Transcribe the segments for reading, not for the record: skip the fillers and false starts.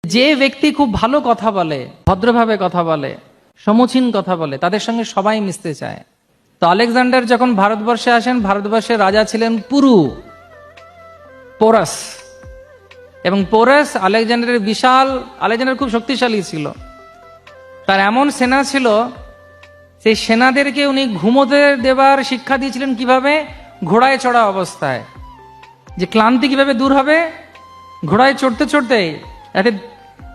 যে ব্যক্তি খুব ভালো কথা বলে, ভদ্রভাবে কথা বলে, সমীচীন কথা বলে, তাদের সঙ্গে সবাই মিশতে চায়। তো আলেকজান্ডার যখন ভারতবর্ষে আসেন, ভারতবর্ষের রাজা ছিলেন পোরাস। এবং পোরাস আলেকজান্ডার খুব শক্তিশালী ছিল। তার এমন সেনা ছিল, সেই সেনাদেরকে উনি ঘুমোতে দেবার শিক্ষা দিয়েছিলেন কিভাবে, ঘোড়ায় চড়া অবস্থায়। যে ক্লান্তি কিভাবে দূর হবে, ঘোড়ায় চড়তে চড়তে, যাতে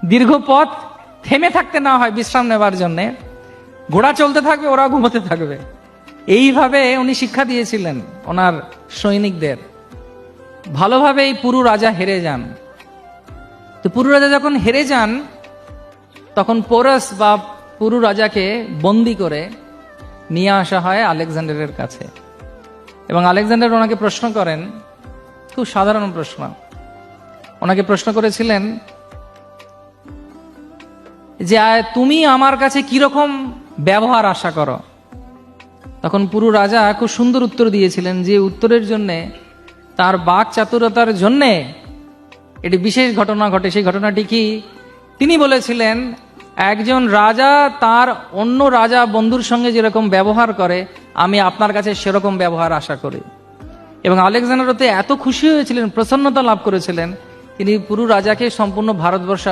দীর্ঘ পথ থেমে থাকতে না হয় বিশ্রাম নেবার জন্য, ঘোড়া চলতে থাকবে, ওরা ঘুমোতে থাকবে। এইভাবে উনি শিক্ষা দিয়েছিলেন ওনার সৈনিকদের। ভালোভাবে এই পুরু রাজা হেরে যান। তো পুরু রাজা যখন হেরে যান, তখন পোরাস বা পুরু রাজাকে বন্দি করে নিয়ে আসা হয় আলেকজান্ডারের কাছে। এবং আলেকজান্ডার ওনাকে প্রশ্ন করেন, খুব সাধারণ প্রশ্ন। ওনাকে প্রশ্ন করেছিলেন যে তুমি আমার কাছে কিরকম ব্যবহার আশা করো। তখন পুরু রাজা খুব সুন্দর উত্তর দিয়েছিলেন, যে উত্তরের জন্যে, তার বাক চাতুরতার জন্যে এটি বিশেষ ঘটনা ঘটে। সেই ঘটনাটি কি, তিনি বলেছিলেন, একজন রাজা তার অন্য রাজা বন্ধুর সঙ্গে যেরকম ব্যবহার করে, আমি আপনার কাছে সেরকম ব্যবহার আশা করি। এবং আলেকজান্ডার ওতে এত খুশি হয়েছিলেন, প্রসন্নতা লাভ করেছিলেন, তিনি পুরু রাজাকে সম্পূর্ণ ভারতবর্ষ